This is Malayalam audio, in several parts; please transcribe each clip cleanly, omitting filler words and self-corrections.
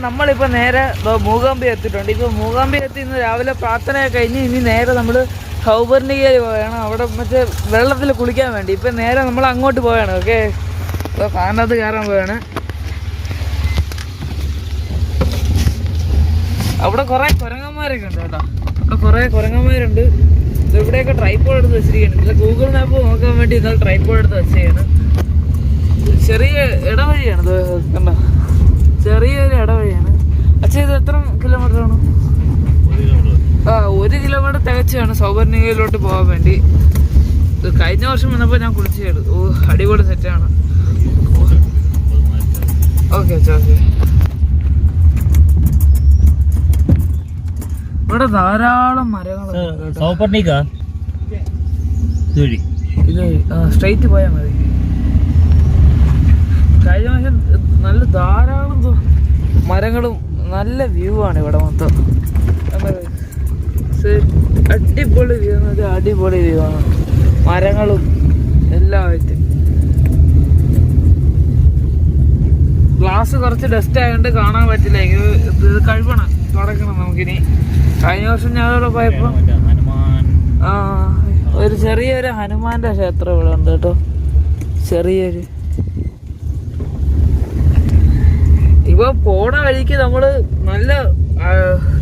നമ്മളിപ്പോൾ നേരെ മൂകാംബി എത്തിയിട്ടുണ്ട്. ഇപ്പോൾ മൂകാംബി എത്തി ഇന്ന് രാവിലെ പ്രാർത്ഥനയൊക്കെ കഴിഞ്ഞ് ഇനി നേരെ നമ്മൾ സൗപർണികയിൽ പോവുകയാണ്. അവിടെ മറ്റേ വെള്ളത്തിൽ കുളിക്കാൻ വേണ്ടി. ഇപ്പം നേരെ നമ്മൾ അങ്ങോട്ട് പോവുകയാണ്. ഓക്കെ, ഇപ്പോൾ കാറിനകത്ത് കയറാൻ പോവുകയാണ്. അവിടെ കുറേ കുരങ്ങന്മാരൊക്കെ ഉണ്ട് കേട്ടോ. അവിടെ കുറേ കുരങ്ങന്മാരുണ്ട്. ഇവിടെയൊക്കെ ട്രൈപ്പോഡ് എടുത്ത് വെച്ചിരിക്കുകയാണ്. ഇല്ല ഗൂഗിൾ മാപ്പ് നോക്കാൻ വേണ്ടി ഇന്നലെ ട്രൈപ്പോഡ് എടുത്ത് വെച്ചതാണ്. ചെറിയ ഇടവഴിയാണ് ഇത്, കണ്ടോ, ചെറിയൊരു ഇടവഴിയാണ്. അച്ഛാ ഇത് എത്ര കിലോമീറ്റർ ആണ്? 1 കിലോമീറ്റർ തികച്ചാണ് സൗപർണികയിലോട്ട് പോകാൻ വേണ്ടി. ഇത് കഴിഞ്ഞ വർഷം വന്നപ്പോൾ ഞാൻ കുളിച്ചാണ്. അടിപൊളി സെറ്റാണ്. ഓക്കെ അച്ഛാ, ഓക്കെ. ഇവിടെ ധാരാളം മരങ്ങളുണ്ട്. ഇത് സ്ട്രെയിറ്റ് പോയാൽ മതി. കഴിഞ്ഞ വർഷം നല്ല ധാരാളം മരങ്ങളും നല്ല വ്യൂ ആണ് ഇവിടെ മൊത്തം. അടിപൊളി വ്യൂ എന്ന് വെച്ചാൽ അടിപൊളി വ്യൂ ആണ്. മരങ്ങളും എല്ലാമായിട്ട്. ഗ്ലാസ് കുറച്ച് ഡസ്റ്റ് ആയതുകൊണ്ട് കാണാൻ പറ്റില്ല. ഇത് കഴുകണം, തുടക്കണം നമുക്കിനി. കഴിഞ്ഞ വർഷം ഞാനിവിടെ പോയപ്പോൾ ഒരു ചെറിയൊരു ഹനുമാന്റെ ക്ഷേത്രം ഇവിടെ ഉണ്ട് കേട്ടോ. ചെറിയൊരു ഇപ്പൊ പോണ വഴിക്ക് നമ്മള് നല്ല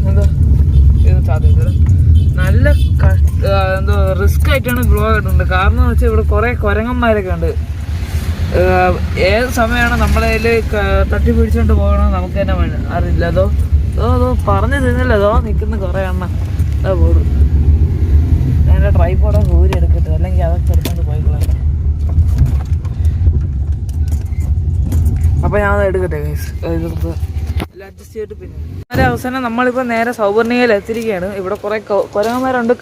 എന്താ നല്ല എന്തോ റിസ്ക് ആയിട്ടാണ് ബ്ലോഗ് ഇടുന്നത്. കാരണം എന്ന് വെച്ചാൽ ഇവിടെ കുറെ കുരങ്ങന്മാരൊക്കെ ഉണ്ട്. ഏത് സമയമാണ് നമ്മളതിൽ തട്ടിപ്പിടിച്ചോണ്ട് പോകണമെന്ന് നമുക്ക് തന്നെ അറിയില്ല. അതോ പറഞ്ഞു തരുന്നില്ല. അതോ നിൽക്കുന്ന കുറെ എണ്ണ പോടും. ഞാൻ എൻ്റെ ട്രൈപ്പോടെ ഊരി എടുക്കട്ടെ, അല്ലെങ്കിൽ അതൊക്കെ എടുത്തോണ്ട് പോയിക്കൊള്ളാം. അപ്പോൾ ഞാൻ അത് എടുക്കട്ടെ ഗൈസ്, എല്ലാം അഡ്ജസ്റ്റ് ചെയ്തിട്ട്. പിന്നെ അതിൻ്റെ അവസാനം നമ്മളിപ്പോൾ നേരെ സൗപർണികയിൽ എത്തിയിരിക്കുകയാണ്. ഇവിടെ കുറേ കുരങ്ങന്മാരുണ്ട്.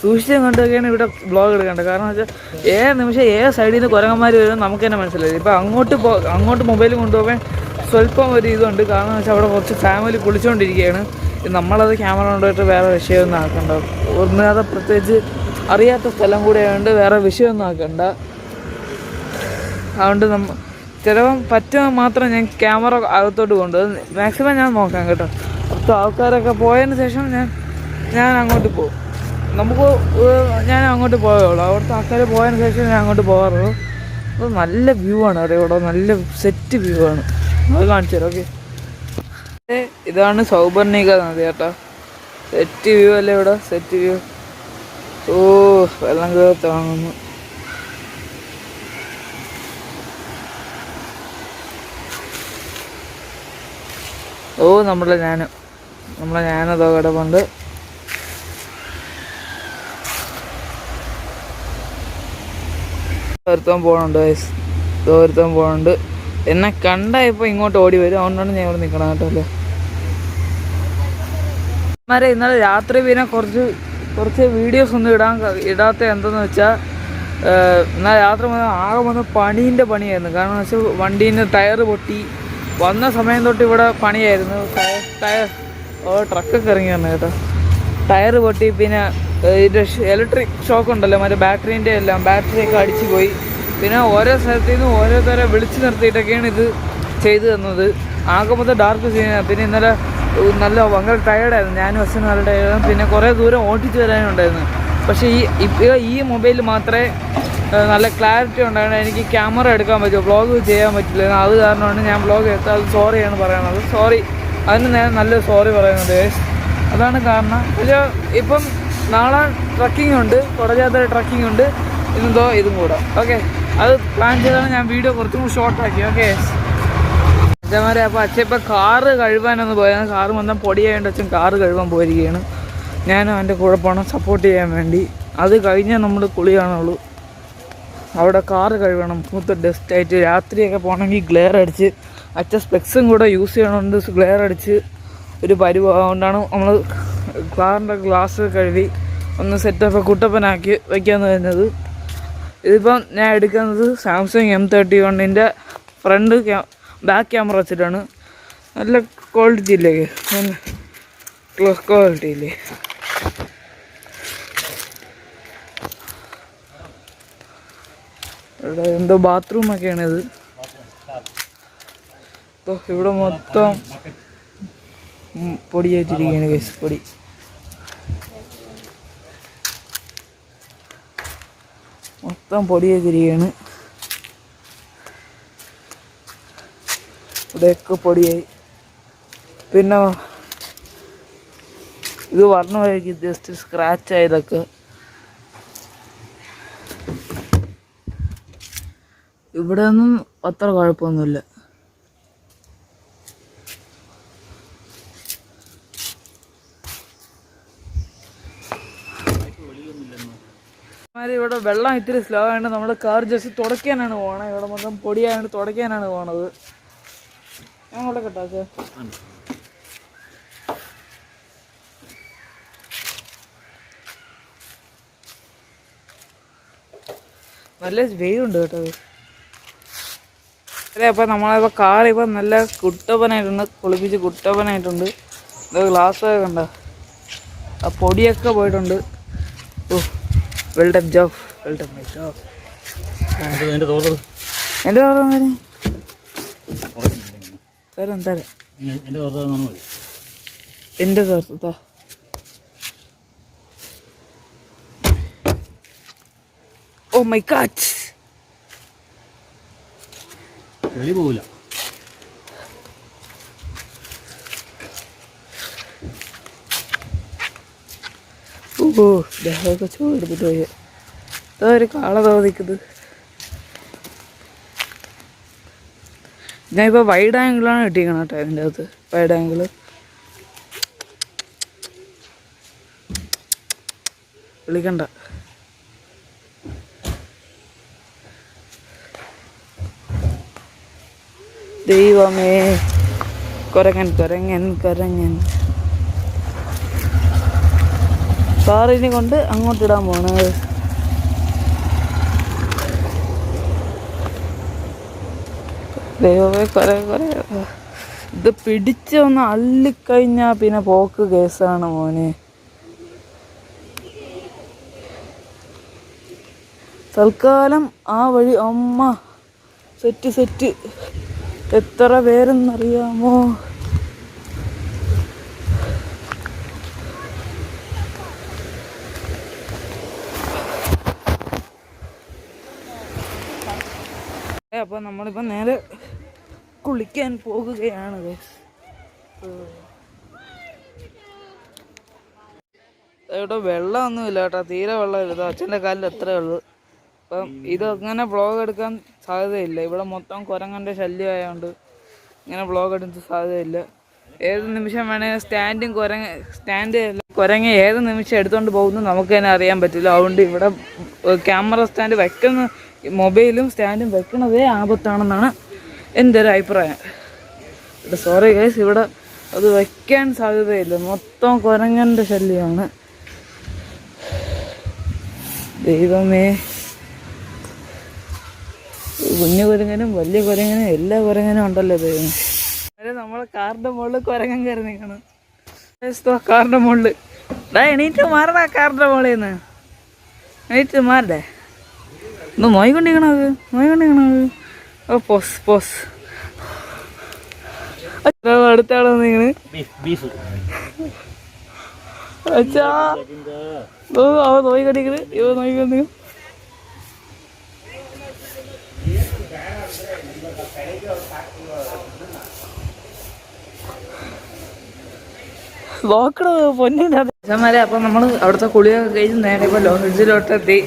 സൂക്ഷിച്ചും കണ്ടൊക്കെയാണ് ഇവിടെ ബ്ലോഗ് എടുക്കേണ്ടത്. കാരണം എന്ന് വെച്ചാൽ ഏത് നിമിഷം ഏത് സൈഡിൽ നിന്ന് കുരങ്ങന്മാർ വരും നമുക്ക് തന്നെ മനസ്സിലായി. ഇപ്പോൾ അങ്ങോട്ട് മൊബൈൽ കൊണ്ടുപോകാൻ സ്വല്പം ഒരു ഇതുണ്ട്. കാരണം എന്ന് വെച്ചാൽ അവിടെ കുറച്ച് ഫാമിലി കുളിച്ചുകൊണ്ടിരിക്കുകയാണ്. നമ്മളത് ക്യാമറ കൊണ്ടുപോയിട്ട് വേറെ വിഷയമൊന്നും ആക്കണ്ട. ഒന്നാതെ പ്രത്യേകിച്ച് അറിയാത്ത സ്ഥലം കൂടെ ആയതുകൊണ്ട് വേറെ വിഷയമൊന്നും ആക്കണ്ട. അതുകൊണ്ട് ചിലപ്പം പറ്റുമ്പോൾ മാത്രം ഞാൻ ക്യാമറ അകത്തോട്ട് കൊണ്ടുപോകും. മാക്സിമം ഞാൻ നോക്കാം കേട്ടോ. അപ്പോൾ ആൾക്കാരൊക്കെ പോയതിന് ശേഷം ഞാൻ അങ്ങോട്ട് പോകും. ഞാൻ അങ്ങോട്ട് പോയുള്ളൂ. അവിടുത്തെ ആൾക്കാർ പോയതിന് ശേഷം ഞാൻ അങ്ങോട്ട് പോകാറുള്ളൂ. അപ്പോൾ നല്ല വ്യൂ ആണ് അവിടെ. ഇവിടെ നല്ല സെറ്റ് വ്യൂ ആണ്. അത് കാണിച്ചു തരാം. ഓക്കെ, ഇതാണ് സൗപർണിക നദി കേട്ടോ. സെറ്റ് വ്യൂ അല്ലേ ഇവിടെ, സെറ്റ് വ്യൂ. വെള്ളം കയറി വാങ്ങുന്നു. നമ്മളെ ഞാനതോ കിടപ്പുണ്ട്. ഒരുത്തം പോകണുണ്ട്. എന്നെ കണ്ടായപ്പോൾ ഇങ്ങോട്ട് ഓടി വരും. അതുകൊണ്ടാണ് ഞാൻ ഇവിടെ നിൽക്കണം കേട്ടോ. അല്ലേ ഇന്നലെ രാത്രി പിന്നെ കുറച്ച് വീഡിയോസ് ഒന്നും ഇടാത്ത എന്തെന്ന് വെച്ചാൽ എന്നാൽ രാത്രി ആകെ വന്ന പണീൻ്റെ പണിയായിരുന്നു. കാരണം എന്ന് വെച്ചാൽ വണ്ടീൻ്റെ ടയർ പൊട്ടി. വന്ന സമയം തൊട്ട് ഇവിടെ പണിയായിരുന്നു. ട്രക്കൊക്കെ ഇറങ്ങി വന്നു കേട്ടോ. ടയർ പൊട്ടി. പിന്നെ ഇതിൻ്റെ ഇലക്ട്രിക് ഷോക്ക് ഉണ്ടല്ലോ, മറ്റേ ബാറ്ററിയൊക്കെ അടിച്ചു പോയി. പിന്നെ ഓരോ സ്ഥലത്തു നിന്നും ഓരോരുത്തരെ വിളിച്ചു നിർത്തിയിട്ടൊക്കെയാണ് ഇത് ചെയ്തു തന്നത്. ആകെ മൊത്തം ഡാർക്ക് സീനാണ്. പിന്നെ ഇന്നലെ ഭയങ്കര ടയർഡായിരുന്നു. ഞാനും അച്ഛനും നല്ല ടയർഡായിരുന്നു. പിന്നെ കുറേ ദൂരം ഓടിച്ചു വരാനുണ്ടായിരുന്നു. പക്ഷേ ഈ മൊബൈലിൽ മാത്രമേ നല്ല ക്ലാരിറ്റി ഉണ്ടാകണം. എനിക്ക് ക്യാമറ എടുക്കാൻ പറ്റുമോ, വ്ളോഗ് ചെയ്യാൻ പറ്റില്ല. അത് കാരണമാണ് ഞാൻ വ്ളോഗ് എടുത്തത്. സോറിയാണ് പറയണത്. അതിന് ഞാൻ നല്ലൊരു സോറി പറയുന്നത്. അതാണ് കാരണം. പക്ഷേ ഇപ്പം നാളെ ട്രക്കിംഗ് ഉണ്ട്, കുടജാത്ര ട്രക്കിംഗ് ഉണ്ട്. ഇതും കൂടെ. ഓക്കെ, അത് പ്ലാൻ ചെയ്താണ് ഞാൻ വീഡിയോ കുറച്ചും കൂടി ഷോർട്ടാക്കി. ഓക്കെ അച്ഛന്മാരെ, അപ്പോൾ അച്ഛൻ ഇപ്പോൾ കാറ് കഴുകാനൊന്ന് പോയത്. കാറ് വന്നാൽ പൊടിയായതുകൊണ്ട് അച്ഛൻ കാറ് കഴുകാൻ പോയിരിക്കുകയാണ്. ഞാനും എൻ്റെ കൂടെ പോകണം സപ്പോർട്ട് ചെയ്യാൻ വേണ്ടി. അത് കഴിഞ്ഞാൽ നമ്മൾ കുളി കാണുള്ളൂ. അവിടെ കാറ് കഴുകണം. മൊത്തം ഡസ്റ്റായിട്ട് രാത്രിയൊക്കെ പോകണമെങ്കിൽ ഗ്ലെയർ അടിച്ച് അച്ഛൻ സ്പെക്സും കൂടെ യൂസ് ചെയ്യണമുണ്ട്. ഗ്ലെയർ അടിച്ച് ഒരു അതുകൊണ്ടാണ് നമ്മൾ കാറിൻ്റെ ഗ്ലാസ് കഴുകി ഒന്ന് സെറ്റപ്പ് കുട്ടപ്പനാക്കി വയ്ക്കാമെന്ന് വരുന്നത്. ഇതിപ്പം ഞാൻ എടുക്കുന്നത് Samsung M31 front back camera വെച്ചിട്ടാണ്. നല്ല ക്വാളിറ്റി ഇല്ലേ, ക്വാളിറ്റി ഇല്ലേ. ഇവിടെ എന്തോ ബാത്റൂമൊക്കെയാണിത്. ഇവിടെ മൊത്തം പൊടിയായിട്ടിരിക്കുകയാണ് ഗൈസ്. പൊടി മൊത്തം പൊടിയായിട്ടിരിക്കുകയാണ്. ഇവിടെയൊക്കെ പൊടിയായി. പിന്നെ ഇത് പറഞ്ഞ വഴിക്ക് ജസ്റ്റ് സ്ക്രാച്ച് ആയതൊക്കെ. ഇവിടെ ഒന്നും അത്ര കുഴപ്പമൊന്നുമില്ല. ഇവിടെ വെള്ളം ഇത്തിരി സ്ലോ ആയതുകൊണ്ട് നമ്മുടെ കാർ ജസ്റ്റ് തുടയ്ക്കാനാണ് പോകണത്. ഇവിടെ മൊത്തം പൊടിയായതുകൊണ്ട് തുടയ്ക്കാനാണ് പോണത്. ഞാൻ അവിടെ കേട്ടോ നല്ല വെയിലുണ്ട് കേട്ടോ. അല്ലേ അപ്പം നമ്മളിപ്പോൾ കാർ ഇപ്പം നല്ല കുട്ടപ്പനായിട്ടുണ്ട്, കുളിപ്പിച്ച് കുട്ടപ്പനായിട്ടുണ്ട്. ഇത് ഗ്ലാസ്സൊക്കെ കണ്ട ആ പൊടിയൊക്കെ പോയിട്ടുണ്ട്. Oh well done job, well done my job. എൻ്റെ തോന്നുന്നു തരാം തരാം എൻ്റെ തോർത്താ. ഓ മൈ ഗോഡ്, വെളി പോവില്ല. ഓ ദേഹമൊക്കെ ചൂടെടുത്തിട്ട് പോയി. ഇതാ ഒരു കാള തോന്നിക്കുന്നത്. ഞാനിപ്പോൾ വൈഡ് ആംഗിളാണ് കിട്ടിയിരിക്കണം കേട്ടോ. അതിൻ്റെ അകത്ത് വൈഡ് ആംഗിള് വിളിക്കണ്ട. ദൈവമേ, കുരങ്ങൻ കുരങ്ങൻ കുരങ്ങൻ. കാറിനെ കൊണ്ട് അങ്ങോട്ടിടാൻ പോണത്. ദൈവമേ കുറെ കുറെ. ഇത് പിടിച്ചൊന്ന് അള്ളിക്കഴിഞ്ഞാൽ പിന്നെ പോക്ക് കേസാണ് മോനെ. തൽക്കാലം ആ വഴി അമ്മ സെറ്റ് സെറ്റ്. എത്ര പേരെന്നറിയാമോ? അപ്പോൾ നമ്മളിപ്പോൾ നേരെ കുളിക്കാൻ പോകുകയാണ്. ഇവിടെ വെള്ളമൊന്നുമില്ല കേട്ടോ, തീരെ വെള്ളമില്ല. അച്ഛൻ്റെ കാലിൽ എത്രയേ ഉള്ളൂ. അപ്പം ഇതങ്ങനെ വ്ളോഗ് എടുക്കാൻ സാധ്യതയില്ല. ഇവിടെ മൊത്തം കുരങ്ങൻ്റെ ശല്യമായതുകൊണ്ട് ഇങ്ങനെ വ്ളോഗ് എടുക്കാൻ സാധ്യതയില്ല. ഏത് നിമിഷം വേണമെങ്കിൽ സ്റ്റാൻഡ് കുരങ്ങ ഏത് നിമിഷം എടുത്തുകൊണ്ട് പോകുന്നു നമുക്ക് തന്നെ അറിയാൻ പറ്റില്ല. അതുകൊണ്ട് ഇവിടെ ക്യാമറ സ്റ്റാൻഡ് വെക്കുന്ന, മൊബൈലും സ്റ്റാൻഡും വെക്കണതേ ആപത്താണെന്നാണ് എൻ്റെ ഒരു അഭിപ്രായം. സോറി ഗൈസ്, ഇവിടെ അത് വയ്ക്കാൻ സാധ്യതയില്ല. മൊത്തം കുരങ്ങൻ്റെ ശല്യമാണ്. ദൈവമേ, കുഞ്ഞു കുരങ്ങനും വലിയ കുരങ്ങനും എല്ലാ കുരങ്ങനും ഉണ്ടല്ലോ ദൈവം. നമ്മളെ കാറിൻ്റെ മുകളിൽ കുരങ്ങൻ കയറി നിൽക്കണം. കാറിൻ്റെ മുകളിൽ എണീറ്റ് മാറണ, കാറിൻ്റെ മുകളിൽ നിന്ന് എണീറ്റ് മാറണ്ടേ? ഒന്ന് നോയിക്കൊണ്ടിരിക്കണത്, നോയിക്കൊണ്ടിരിക്കണത്. ഓ പോസ് പോസ്. അടുത്ത ആളെ നിങ്ങള് അച്ഛാ അവ നോയിക്കൊണ്ടിരിക്കണ്. ഇവ നോയിക്കൊണ്ടിരിക്കും. നോക്കണോ പൊന്നിൻ്റെ അച്ഛന്മാരെ. അപ്പം നമ്മൾ അവിടുത്തെ കുളിയൊക്കെ കഴിഞ്ഞ് നേരെ ഇപ്പോൾ ലോഡ്ജിലോട്ടെത്തി.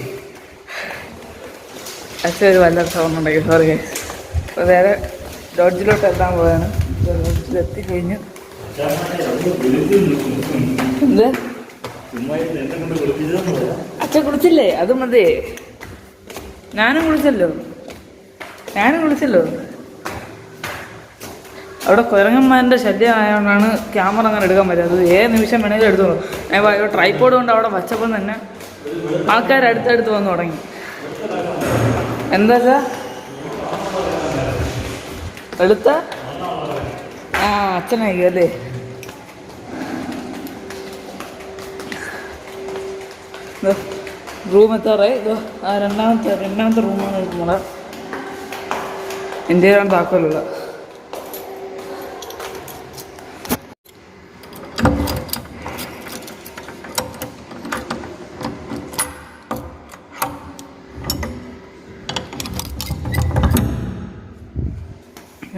അച്ഛൻ ഒരു വല്ലാത്ത സൗണ്ട് ഉണ്ടാക്കി, സോറി. അപ്പോൾ നേരെ ലോഡ്ജിലോട്ട് എത്താൻ പോവാണ്. ലോഡ്ജിലെത്തി കഴിഞ്ഞ് എന്ത് അച്ഛൻ കുളിച്ചില്ലേ? അത് മതി. ഞാനും കുളിച്ചല്ലോ. അവിടെ കുരങ്ങന്മാരുടെ ശല്യം ആയതുകൊണ്ടാണ് ക്യാമറ അങ്ങനെ എടുക്കാൻ പറ്റുന്നത്. ഏത് നിമിഷം വേണമെങ്കിലും എടുത്തു പോകും. ട്രൈപ്പോഡ് കൊണ്ട് അവിടെ വച്ചപ്പം തന്നെ ആൾക്കാർ അടുത്തടുത്ത് വന്ന് തുടങ്ങി. എന്താ എടുത്ത അച്ഛനായി അല്ലേ? റൂം എത്താറായി. ആ രണ്ടാമത്തെ റൂമാണ് നമ്മളെ ഇന്ത്യയിലാണ് താക്കോലുള്ള.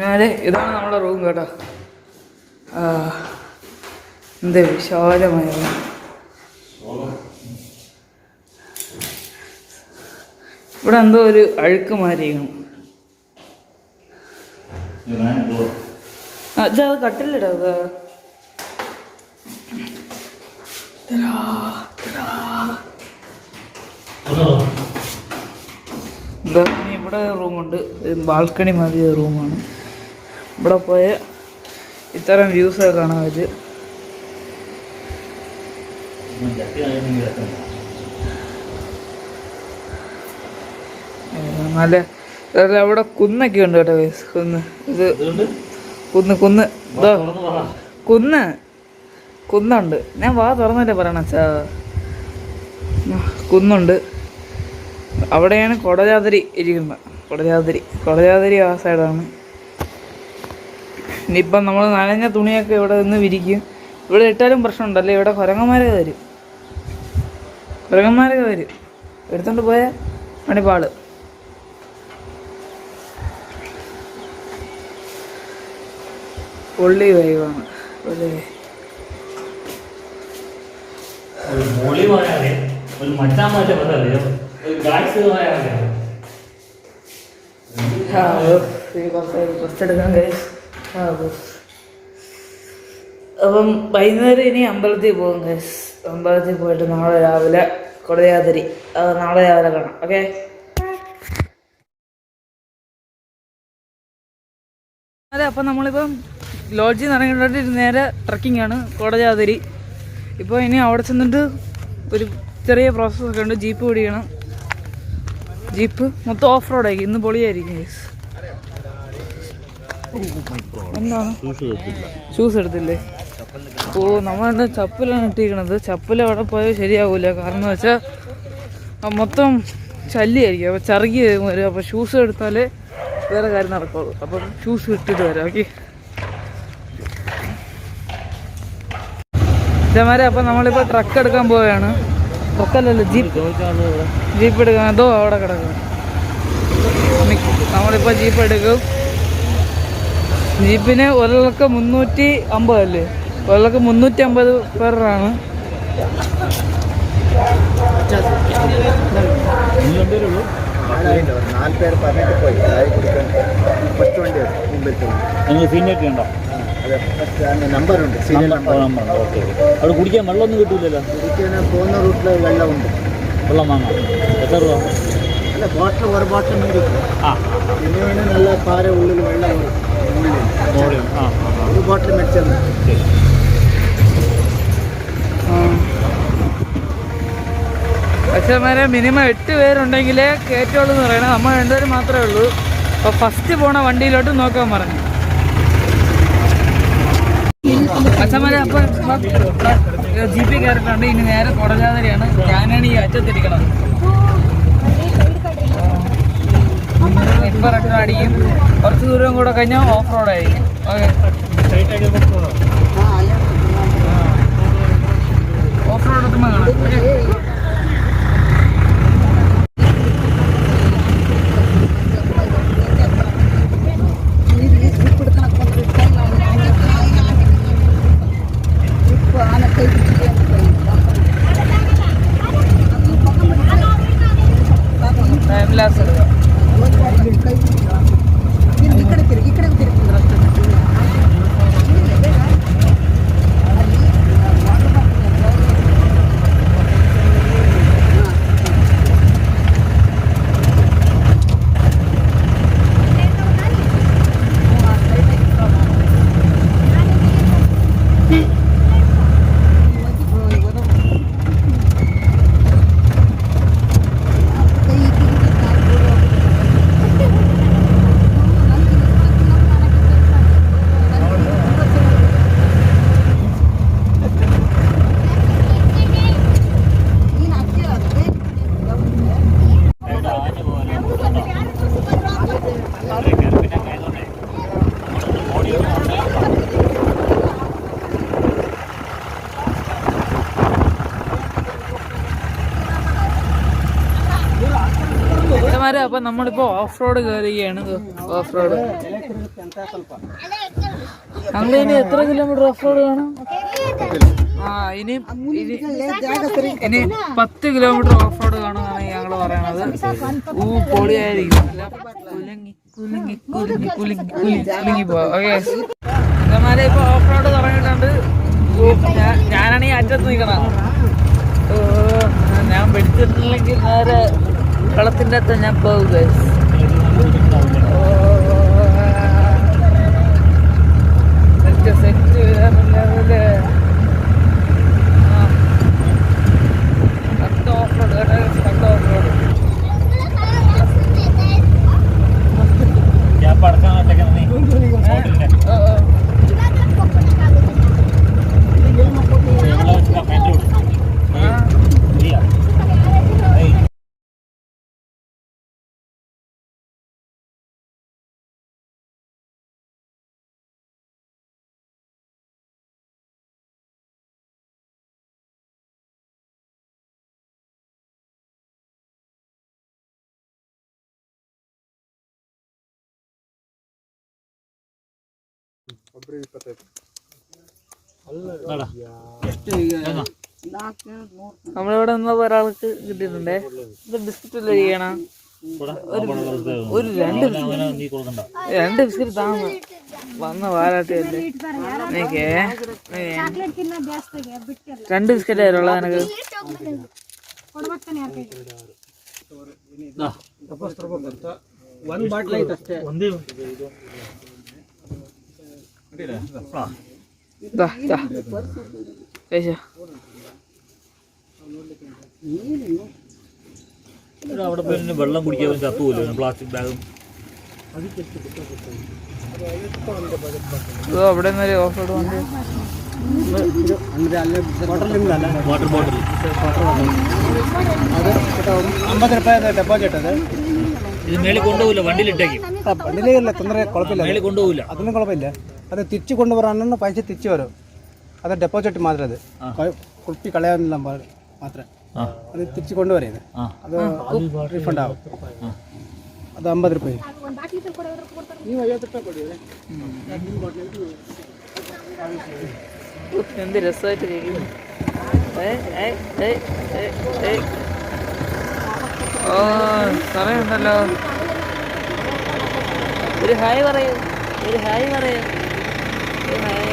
അതെ ഇതാണ് നമ്മുടെ റൂം കേട്ടോ. എന്ത് വിശാലമായ ഇവിടെ എന്തോ ഒരു അഴുക്ക് മാരിയാണ്. അത് കട്ടിലിടാ ഇവിടെ റൂമുണ്ട്. ബാൽക്കണി മാതിരി റൂമാണ്. ഇവിടെ പോയ ഇത്തരം വ്യൂസൊക്കെ കാണാൻ പറ്റും. നല്ല അവിടെ കുന്നൊക്കെ ഉണ്ട് കേട്ടോ. കുന്ന് ഇത് കുന്ന് ഇതോ കുന്നുണ്ട്. ഞാൻ വാ തുറന്നിട്ട് പറയണ അച്ഛാ. കുന്നുണ്ട്. അവിടെയാണ് കൊടജാതിരി ഇരിക്കുന്നത്. കൊടജാതിരി ആ സൈഡാണ്. ഇനിയിപ്പം നമ്മൾ നനഞ്ഞ തുണിയൊക്കെ ഇവിടെ നിന്ന് വിരിക്കും. ഇവിടെ ഇട്ടാലും പ്രശ്നമുണ്ടല്ലേ. ഇവിടെ കുരങ്ങന്മാരൊക്കെ വരും. എടുത്തോണ്ട് പോയ മണിപ്പാട്. പൊള്ളി വൈവാണ്. അപ്പം വൈകുന്നേരം ഇനി അമ്പലത്തിൽ പോകും ഗൈസ്. അമ്പലത്തിൽ പോയിട്ട് നാളെ രാവിലെ കൊടയാതിരി നാളെ രാവിലെ കാണാം. ഓക്കെ. അതെ, അപ്പം നമ്മളിപ്പം ലോഡ്ജിൽ നിന്ന് ഇറങ്ങിയിട്ട് നേരെ ട്രക്കിംഗ് ആണ് കൊടജാതിരി. ഇപ്പോൾ ഇനി അവിടെ ചെന്നിട്ട് ഒരു ചെറിയ പ്രോസസ്സൊക്കെ ഉണ്ട്. ജീപ്പ് പിടിക്കണം. ജീപ്പ് മൊത്തം ഓഫ് റോഡായിരിക്കും. ഇന്ന് പൊളിയായിരിക്കും ഗൈസ്. എന്താണ് ഷൂസ് എടുത്തില്ലേ? ഓ, നമ്മളെന്താ ചപ്പലാണ് ഇട്ടിരിക്കണത്. ചപ്പൽ അവിടെ പോയാൽ ശരിയാവില്ല. കാരണം എന്ന് വെച്ചാൽ മൊത്തം ശല്യമായിരിക്കും. അപ്പോൾ ചറുകി വരും. അപ്പോൾ ഷൂസ് എടുത്താലേ വേറെ കാര്യം നടക്കുള്ളൂ. അപ്പം ഷൂസ് ഇട്ടിട്ട് വരാം. ഓക്കെ ഇതേമാരെ. അപ്പം നമ്മളിപ്പോൾ ട്രക്ക് എടുക്കാൻ പോവുകയാണ്. ട്രക്കല്ലല്ലോ, ജീപ്പ് എടുക്കാൻ. അതോ അവിടെ കിടക്കും. നമ്മളിപ്പോൾ ജീപ്പ് എടുക്കും. ജീപ്പിന് ഒരാൾക്ക് 350 അല്ലേ? ഒരാൾക്ക് 350 പേരാണ്. നമ്പറുണ്ട്. അവിടെ കുടിക്കാൻ വെള്ളമൊന്നും കിട്ടൂലല്ലോ. കുടിക്കാൻ പോകുന്ന റൂട്ടിൽ വെള്ളമുണ്ട്. വെള്ളം വാങ്ങാം. എത്ര രൂപ? അല്ല, ബോട്ടിൽ ഒരു ബോട്ടിൽ മേടിക്കും. പിന്നെ നല്ല പാര ഉള്ളിൽ വെള്ളം ഒരു ബോട്ടിൽ മേടിച്ചാൽ പക്ഷേ വരെ മിനിമം 8 പേരുണ്ടെങ്കിലേ കയറ്റുള്ളൂ എന്ന് പറയണത്. നമ്മൾ 2 പേര് മാത്രമേ ഉള്ളൂ. അപ്പോൾ ഫസ്റ്റ് പോണ വണ്ടിയിലോട്ട് നോക്കാൻ പറഞ്ഞു. അച്ഛന്മാരെ അപ്പം ജീപ്പിൽ കയറിയിട്ടുണ്ട്. ഇനി നേരെ കൊടജാതിരിയാണ്. ഞാനാണ് ഈ അറ്റത്തിരിക്കണം. ഇപ്പം റെഡ് അടിക്കും. കുറച്ച് ദൂരം കൂടെ കഴിഞ്ഞാൽ ഓഫ് റോഡായിരിക്കും. ഓഫ് റോഡ് എത്തുമ്പോൾ കാണാം. ചങ്ങന്മാരെ അപ്പൊ നമ്മളിപ്പോ ഓഫ് റോഡ് കയറുകയാണ്. ഓഫ് റോഡ് ഞങ്ങൾ ഇനി എത്ര കിലോമീറ്റർ ഓഫ് റോഡ് കാണും? ഇനി 10 കിലോമീറ്റർ ഓഫ് റോഡ് കാണുമെന്നാണ് ഞങ്ങൾ പറയണത്. പൊളിയായിരിക്കും. കുലുങ്ങി പോവാ. ഓക്കെ ചങ്ങന്മാരെ ഇപ്പൊ ഓഫ് റോഡ് തുടങ്ങിയിട്ടുണ്ട്. ഞാനാണെങ്കിൽ അറ്റത്ത് നിൽക്കണം. ഞാൻ പിടിച്ചിട്ടില്ലെങ്കിൽ നേരെ കളത്തിൻ്റെ അകത്ത് ഞാൻ പോകുക. Set level off road off road നമ്മളിവിടെ നിന്നപ്പോ ഒരാൾക്ക് കിട്ടിയിട്ടുണ്ടേ. ഇത് ബിസ്ക്കറ്റ് അല്ലേ ചെയ്യണം? ഒരു രണ്ട് ബിസ്ക്കറ്റ് താന്ന് വന്ന വാലാട്ടിയല്ലേ എനിക്ക്. 2 ബിസ്ക്കറ്റ് ആയിരുള്ള എനക്ക്. അവിടെ പോയി വെള്ളം കുടിക്കാൻ ചത്തുപോലും പ്ലാസ്റ്റിക് ബാഗും. അവിടെ നിന്ന് ഓഫ് റോഡ് വണ്ടി വാട്ടർ ബോട്ടിൽ 50 ರೂಪಾಯಿ ಡೆಪಾಸಿಟ್ ಅದು. ഇത് മേളിൽ കൊണ്ടുപോകില്ല, വണ്ടിയിലിട്ടേക്കും. ಬಂಡಿಲೇ ಇಲ್ಲ, ತೊಂದರೆ ಕುഴപ്പമിಲ್ಲ, മേളിൽ കൊണ്ടുപോകില്ല. ಅದನ್ನು ಕುഴപ്പമില്ല. ಅದು ತಿಚ್ಚಿ ಕೊಂಡು ಬರೋಣ ಪೈಸೆ ತಿಚ್ಚಿ ಅವರು ಅದು ಡೆಪಾಸಿಟ್ ಮಾತ್ರ. ಅದು ಕುಪ್ಪಿ ಕಳೆಯೋದಿಲ್ಲ ಮಾತ್ರ. ಅದು ತಿಚ್ಚಿ ಕೊಂಡು ಬರೋದು ಅದು ರೀಫಂಡ್ ಆಗುತ್ತೆ. ಅದು 50 ರೂಪಾಯಿ. ನೀವು 50 ರೂಪಾಯಿ ಕೊಡಿ. എന്ത് രസമായിട്ട് കഴിക്കുന്നു. ഓ സമയമുണ്ടല്ലോ. ഒരു ഹായ് പറയൂ, ഒരു ഹായ് പറയൂ, ഒരു ഹായ്.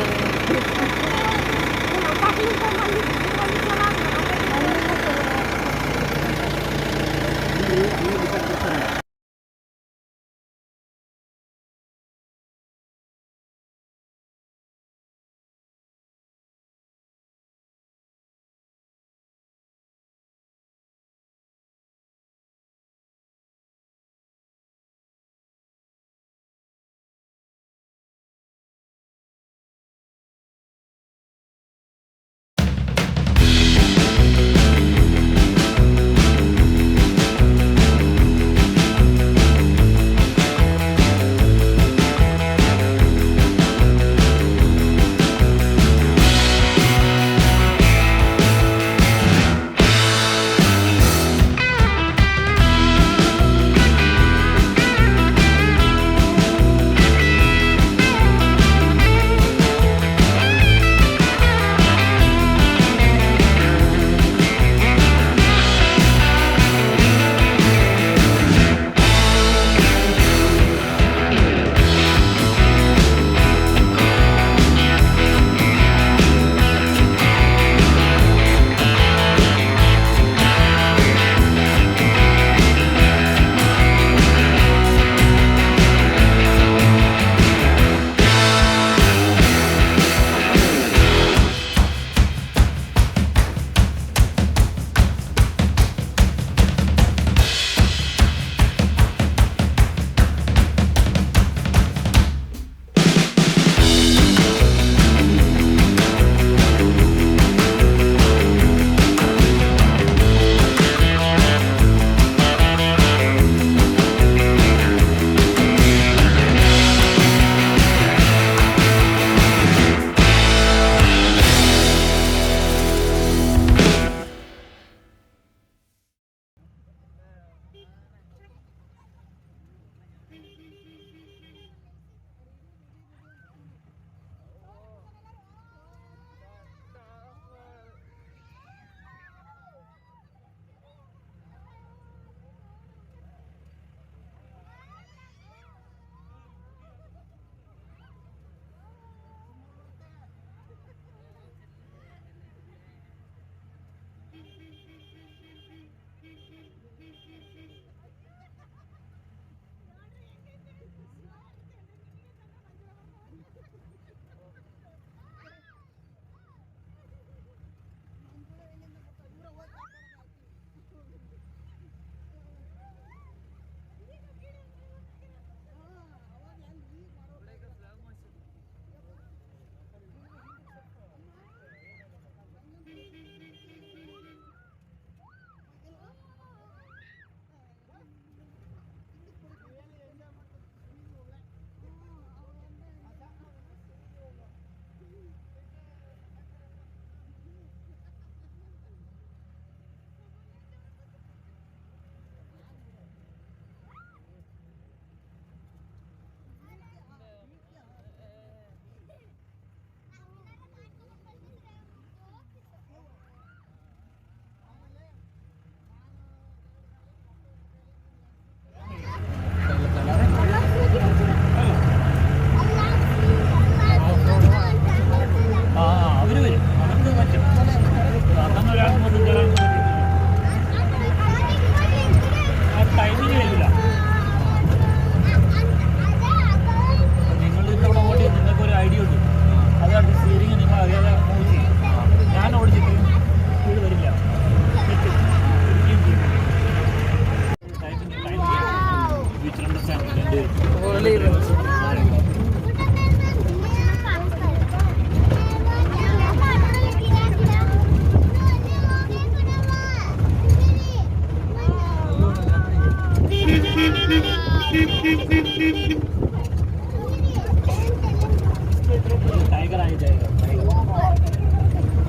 टाइगर आ जाएगा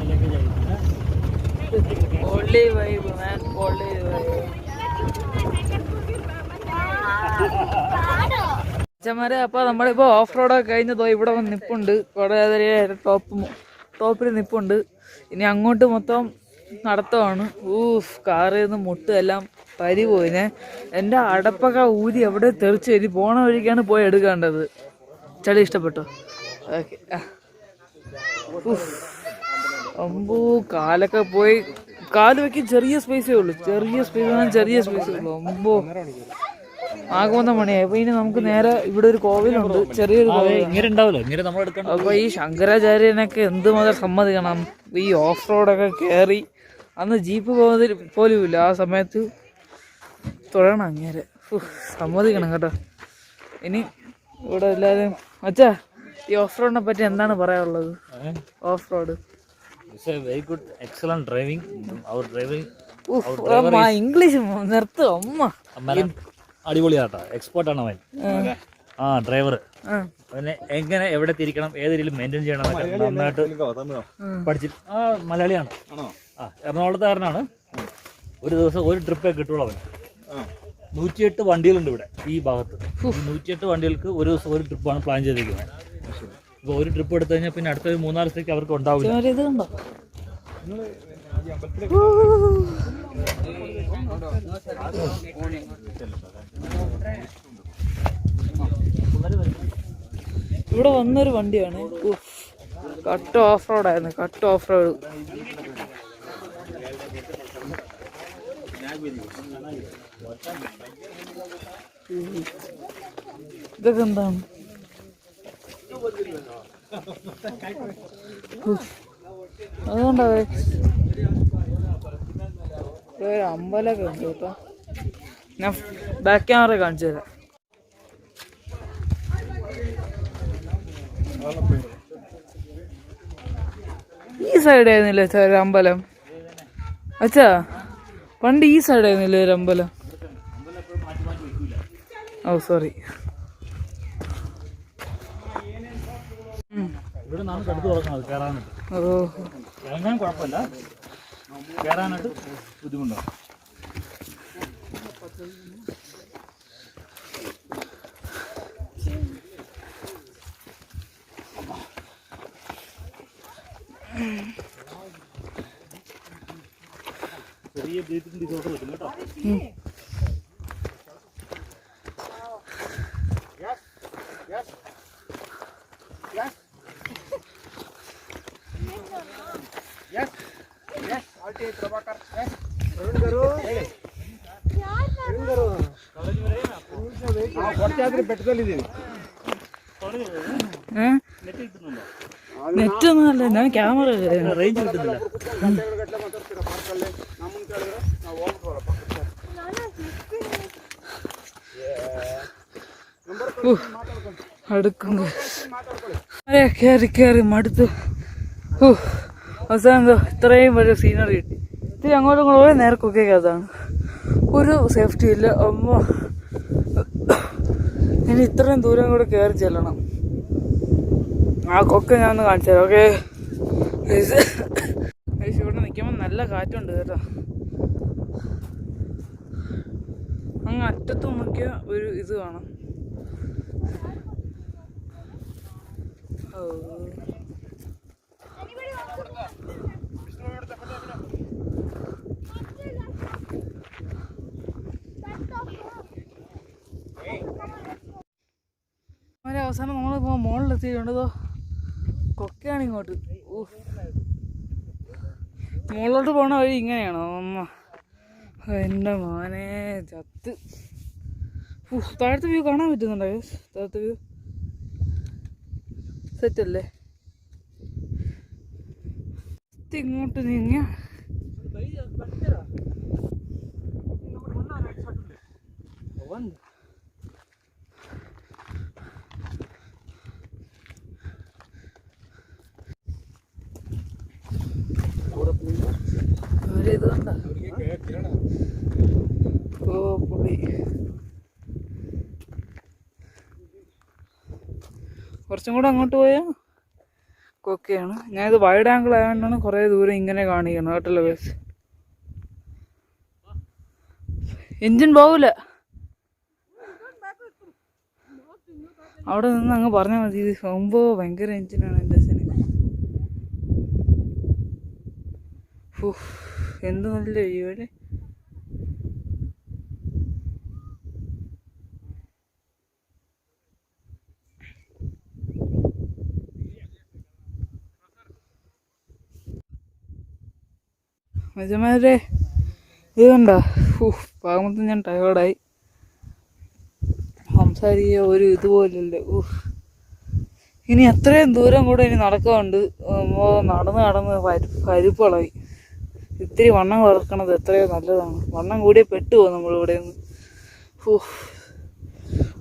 लेके जाएगा Only vibe, man. Only vibe. അച്ഛന്മാരെ അപ്പോൾ നമ്മളിപ്പോൾ ഓഫ് റോഡൊക്കെ കഴിഞ്ഞതോ ഇവിടെ വന്ന് നിപ്പുണ്ട്. കുറേ ടോപ്പിൽ നിപ്പുണ്ട്. ഇനി അങ്ങോട്ട് മൊത്തം നടത്തമാണ്. കാറിൽ നിന്ന് മുട്ട് എല്ലാം പരി പോയിനെ. എൻ്റെ അടപ്പൊക്കെ ഊരി എവിടെ തെറിച്ച് വരി പോണ വഴിക്കാണ് പോയി എടുക്കേണ്ടത്. ചളി ഇഷ്ടപ്പെട്ടോ? ഓക്കെ. അമ്പൂ കാലൊക്കെ പോയി. കാല് വയ്ക്കും ചെറിയ സ്പേസേ ഉള്ളൂ. ചെറിയ സ്പേസേ ഉള്ളൂ. അമ്പോ ആകുന്ന മണിയായി. അപ്പൊ ഇനി നമുക്ക് നേരെ ഇവിടെ ഒരു കോവിലുണ്ട്, ചെറിയൊരു കോവിൽ. അപ്പൊ ഈ ശങ്കരാചാര്യനൊക്കെ എന്തുമാത്രം സമ്മതിക്കണം. ഈ ഓഫ് റോഡൊക്കെ കയറി അന്ന് ജീപ്പ് പോകുന്നതിൽ പോലും ഇല്ല. ആ സമയത്ത് തൊഴണം അങ്ങേരെ. സമ്മതിക്കണം കേട്ടോ. ഇനി ഇവിടെ എല്ലാവരും അച്ഛാ ഈ ഓഫ് റോഡിനെ പറ്റി എന്താണ് പറയാനുള്ളത്? ഓഫ് റോഡ് ഇംഗ്ലീഷ് നിർത്തുക അമ്മ. അടിപൊളിയാട്ടോ. എക്സ്പേർട്ടാണ് അവൻ. ആ ഡ്രൈവർ അവനെ എങ്ങനെ എവിടെ തിരിക്കണം, ഏത് രീതിയിൽ മെയിൻറ്റെയിൻ ചെയ്യണം എന്നൊക്കെ നന്നായിട്ട് പഠിച്ചിട്ട്. ആ മലയാളിയാണ്. എറണാകുളത്തുകാരനാണ്. ഒരു ദിവസം ഒരു ട്രിപ്പേ കിട്ടുള്ളൂ അവൻ. 108 വണ്ടികളുണ്ട് ഇവിടെ ഈ ഭാഗത്ത്. 108 വണ്ടികൾക്ക് ഒരു ദിവസം ഒരു ട്രിപ്പാണ് പ്ലാൻ ചെയ്തിരിക്കുന്നത്. ഇപ്പോൾ ഒരു ട്രിപ്പ് എടുത്തു കഴിഞ്ഞാൽ പിന്നെ അടുത്ത 3-4 ദിവസത്തേക്ക് അവർക്ക് ഉണ്ടാവില്ല. ഇവിടെ വന്നൊരു വണ്ടിയാണ്. കട്ട് ഓഫ് റോഡായിരുന്നു. Cut off road. ഇതൊക്കെ എന്താണ്? അതുകൊണ്ടാവേ ഒരു അമ്പലമൊക്കെ ഉണ്ട് കേട്ടോ. ഞാൻ ബാക്ക് ക്യാമറ കാണിച്ചു തരാം. ഈ സൈഡായിരുന്നില്ലേ ഒരു അമ്പലം? അച്ഛാ പണ്ട് ഈ സൈഡായിരുന്നില്ലേ ഒരു അമ്പലം? ഓ സോറി. ഇവിടെ നിന്നാണ് കടുത്ത് തുറക്കുന്നത് കയറാനായിട്ട്. ഇറങ്ങാൻ കുഴപ്പമില്ല, കയറാനായിട്ട് ബുദ്ധിമുട്ടാണ്. ചെറിയ ബ്രീത്തിങ് ഡിസോർഡർ വരും കേട്ടോ. നെറ്റ് ഒന്നുമല്ല, ഞാൻ ക്യാമറ റേഞ്ച് കിട്ടുന്നില്ല. അടുക്കുന്നു കയറി മടുത്തു. അവസാനം ഇത്രയും വലിയ സീനറി കിട്ടി. ഇത്തിരി അങ്ങോട്ടും ഇങ്ങോട്ടും നേരക്കൊക്കെ അതാണ്. ഒരു സേഫ്റ്റി ഇല്ല. അമ്മ ഇനി ഇത്രയും ദൂരം കൂടെ കയറി ചെല്ലണം. ആ കൊക്കെ ഞാൻ ഒന്ന് കാണിച്ചു തരാം. ഓക്കെ ഇവിടെ നിൽക്കുമ്പോൾ നല്ല കാറ്റുണ്ട് കേട്ടോ. അങ്ങ് അറ്റത്ത് നോക്കിയ ഒരു ഇത് കാണാം. അവസാനം നമ്മളിപ്പോൾ മുകളിലെത്തിയിട്ടുണ്ടോ? കൊക്കയാണ് ഇങ്ങോട്ട്. മുകളിലോട്ട് പോണ വഴി ഇങ്ങനെയാണോ അമ്മ? എൻ്റെ മോനെ ചത്ത്. താഴത്തെ വ്യൂ കാണാൻ പറ്റുന്നുണ്ടോ? താഴത്തെ വ്യൂ സെറ്റല്ലേ? ഇങ്ങോട്ട് നീങ്ങിയ ഇത് കണ്ട. ഓ പുളി കുറച്ചും കൂടെ അങ്ങോട്ട് പോയാൽ കൊക്കയാണ്. ഞാനിത് വൈഡ് ആംഗിൾ ആയതുകൊണ്ടാണ് കുറേ ദൂരം ഇങ്ങനെ കാണിക്കുന്നത് കേട്ടല്ലോ ബസ്. എൻജിൻ പോവില്ല, അവിടെ നിന്ന് അങ്ങ് പറഞ്ഞാൽ മതി. ഇത് സംഭവം ഭയങ്കര എൻജിനാണ് എൻ്റെ അച്ഛന്. എന്ത് നല്ല വ്യൂ അല്ലേ. മജമാരെ ഇത് കണ്ട, പാകമൊത്തം ഞാൻ ടയേർഡായി. സംസാരിക്കുക ഒരു ഇതുപോലല്ലേ. ഇനി എത്രയും ദൂരം കൂടെ ഇനി നടക്കാറുണ്ട്. നടന്ന് നടന്ന് പരിപ്പളായി. ഇത്തിരി വണ്ണം കുറക്കണത് എത്രയോ നല്ലതാണ്. വണ്ണം കൂടിയേ പെട്ടുപോകും നമ്മളിവിടെ നിന്ന്.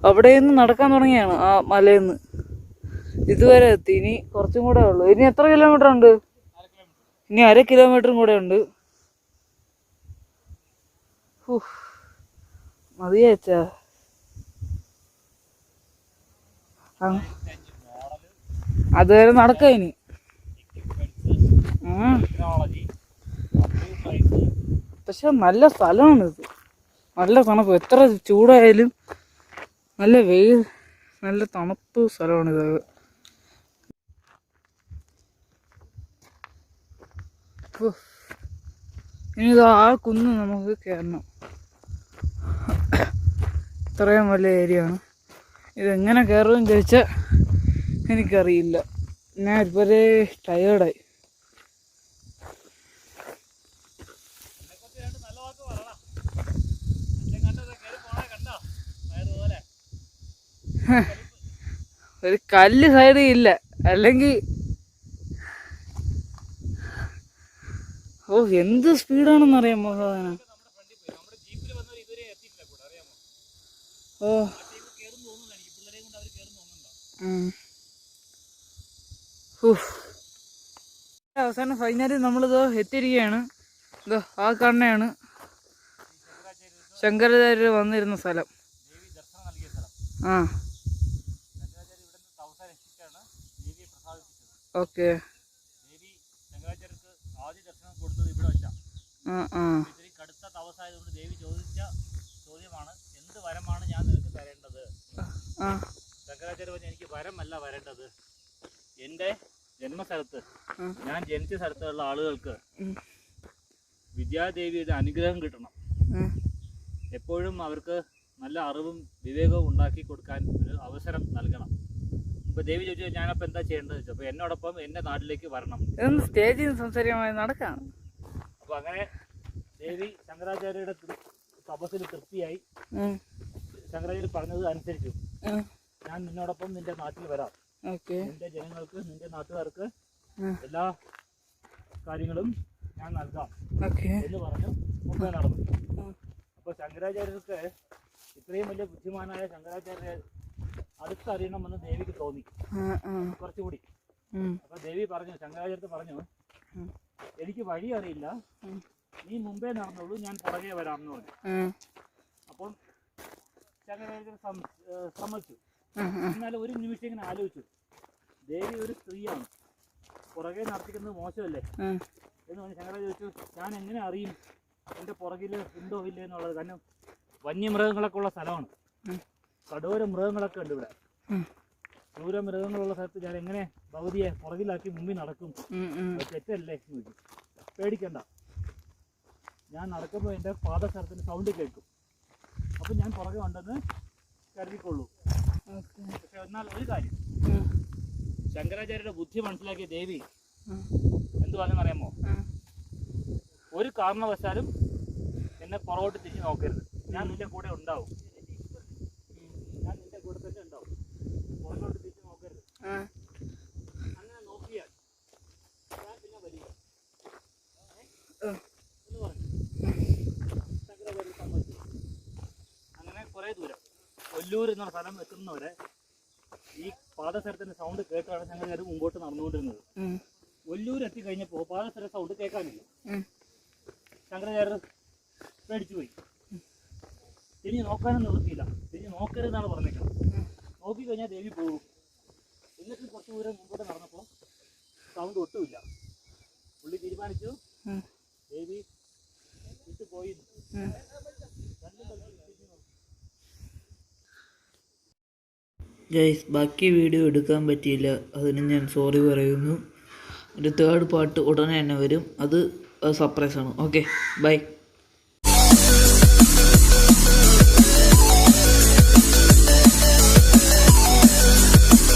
അവിടെ നിന്ന് നടക്കാൻ തുടങ്ങിയാണ് ആ മലയിൽ നിന്ന് ഇതുവരെ എത്തി. ഇനി കുറച്ചും കൂടെ ഉള്ളു. ഇനി എത്ര കിലോമീറ്റർ ഉണ്ട്? ഇനി 1/2 കിലോമീറ്ററും കൂടെ ഉണ്ട്. മതിയാച്ചാ. അതുവരെ നടക്കാം ഇനി. പക്ഷെ നല്ല സ്ഥലമാണിത്, നല്ല തണുപ്പ്. എത്ര ചൂടായാലും നല്ല വെയിൽ, നല്ല തണുപ്പ് സ്ഥലമാണിത്. ഇനി ഇത് ആ കുന്ന് നമുക്ക് കയറണം. ഇത്രയും വലിയ ഏരിയ ആണ്. ഇതെങ്ങനെ കയറുമെന്ന് ചോദിച്ചാൽ എനിക്കറിയില്ല. ഞാൻ ഇതുവരെ ടയേർഡായി. ഒരു കല്ല് സൈഡിൽ ഇല്ല, അല്ലെങ്കിൽ എന്ത് സ്പീഡാണെന്നറിയാമോ സാധനം. അവസാനം ഫൈനലി നമ്മളിതോ എത്തിയിരിക്കുകയാണ്. ഇതോ ആ കണ്ണയാണ് ശങ്കരാചാര്യർ വന്നിരുന്ന സ്ഥലം. ഓക്കെ. കടുത്ത തപസ്സായതുകൊണ്ട് ദേവി ചോദിച്ച ചോദ്യമാണ്, എന്ത് വരമാണ് ഞാൻ നിനക്ക് തരേണ്ടത്? ശങ്കരാചാര്യ പറഞ്ഞു, എനിക്ക് വരമല്ല വരേണ്ടത്. എൻ്റെ ജന്മസ്ഥലത്ത്, ഞാൻ ജനിച്ച സ്ഥലത്തുള്ള ആളുകൾക്ക് വിദ്യാദേവിയുടെ അനുഗ്രഹം കിട്ടണം. എപ്പോഴും അവർക്ക് നല്ല അറിവും വിവേകവും ഉണ്ടാക്കി കൊടുക്കാൻ ഒരു അവസരം നൽകണം. അപ്പൊ ദേവി ചോദിച്ചു, ഞാനപ്പോൾ എന്താ ചെയ്യേണ്ടത് ചോദിച്ചു. അപ്പൊ എന്നോടൊപ്പം എൻ്റെ നാട്ടിലേക്ക് വരണം. സ്റ്റേജിൽ സംസാരിക്കാൻ നടക്കാം. അപ്പൊ അങ്ങനെ ദേവി ശങ്കരാചാര്യയുടെ തപസ്സിൽ തൃപ്തിയായി. ശങ്കരാചാര്യ പറഞ്ഞത് അനുസരിച്ചു. ഞാൻ നിന്നോടൊപ്പം നിന്റെ നാട്ടിൽ വരാം. നിന്റെ ജനങ്ങൾക്ക്, നിന്റെ നാട്ടുകാർക്ക് എല്ലാ കാര്യങ്ങളും ഞാൻ നൽകാം എന്ന് പറഞ്ഞു മുമ്പേ നടന്നു. അപ്പൊ ശങ്കരാചാര്യർക്ക്, ഇത്രയും വലിയ ബുദ്ധിമാനായ ശങ്കരാചാര്യ അടുത്തറിയണമെന്ന് ദേവിക്ക് തോന്നി കുറച്ചുകൂടി. അപ്പൊ ദേവി പറഞ്ഞു, ശങ്കരാചാര്യത്ത് പറഞ്ഞു, എനിക്ക് വഴി അറിയില്ല, നീ മുമ്പേ നടന്നുള്ളൂ, ഞാൻ പുറകെ വരാമെന്ന് പറഞ്ഞു. അപ്പം ശങ്കരാചാര്യ സമ്മതിച്ചു. എന്നാലും ഒരു നിമിഷം ഇങ്ങനെ ആലോചിച്ചു, ദേവി ഒരു സ്ത്രീയാണ്, പുറകെ നടത്തിക്കുന്നത് മോശമല്ലേ എന്ന് പറഞ്ഞ് ശങ്കരാചാര്യ ചോദിച്ചു, ഞാൻ എങ്ങനെ അറിയും എൻ്റെ പുറകിൽ ഉണ്ടോ ഇല്ലേ എന്നുള്ളത്? കാരണം വന്യമൃഗങ്ങളൊക്കെ ഉള്ള സ്ഥലമാണ്, കടോര മൃഗങ്ങളൊക്കെ ഉണ്ട് ഇവിടെ. ക്രൂരമൃഗങ്ങളുള്ള സ്ഥലത്ത് ഞാൻ എങ്ങനെ ഭഗവതിയെ പുറകിലാക്കി മുമ്പിൽ നടക്കും? തെറ്റല്ലേ എന്ന് ചോദിച്ചു. പേടിക്കണ്ട, ഞാൻ നടക്കുമ്പോൾ എൻ്റെ പാദസരത്തിന് സൗണ്ട് കേൾക്കും, അപ്പം ഞാൻ പുറകെ ഉണ്ടെന്ന് കരുതിക്കൊള്ളൂ. പക്ഷെ എന്നാൽ ഒരു കാര്യം, ശങ്കരാചാര്യരുടെ ബുദ്ധി മനസ്സിലാക്കിയ ദേവി എന്തുവാണെന്ന് അറിയാമോ? ഒരു കാരണവശാലും എന്നെ പുറകോട്ട് തിരിഞ്ഞ് നോക്കരുത്, ഞാൻ നിന്റെ കൂടെ ഉണ്ടാവും, ഞാൻ നിന്റെ കൂടെ തന്നെ ഉണ്ടാവും, പുറകോട്ട് തിരിഞ്ഞ് നോക്കരുത്. അങ്ങനെ നോക്കിയാൽ ഞാൻ പിന്നെ വരിക എന്ന് പറഞ്ഞു. ശങ്കരാചാര്യ സമ്മതിച്ചു. അങ്ങനെ കുറേ ദൂരം കൊല്ലൂർ എന്ന സ്ഥലം എത്തുന്നവരെ ഈ പാദസരത്തിന്റെ സൗണ്ട് കേട്ടാണ് ശങ്കരാചാര്യ മുമ്പോട്ട് നടന്നുകൊണ്ടിരുന്നത്. കൊല്ലൂർ എത്തിക്കഴിഞ്ഞപ്പോൾ പാദസര സൗണ്ട് കേൾക്കാനില്ല. ശങ്കരാചാര്യർ പേടിച്ചുപോയി. തിരിഞ്ഞ് നോക്കാനും നിവൃത്തിയില്ല. തിരിഞ്ഞ് നോക്കരുതെന്നാണ് പറഞ്ഞേക്കുന്നത്. നോക്കിക്കഴിഞ്ഞാൽ ദേവി പോകും. എന്നിട്ട് കുറച്ച് ദൂരം മുമ്പോട്ട് നടന്നപ്പോൾ സൗണ്ട് ഒട്ടുമില്ല. പുള്ളി തീരുമാനിച്ചു ബേബി വിട്ടു പോയി. ഗൈസ്, ബാക്കി വീഡിയോ എടുക്കാൻ പറ്റിയില്ല, അതിന് ഞാൻ സോറി പറയുന്നു. ഒരു തേർഡ് പാർട്ട് ഉടനെ തന്നെ വരും, അത് സർപ്രൈസാണ്. Okay, by.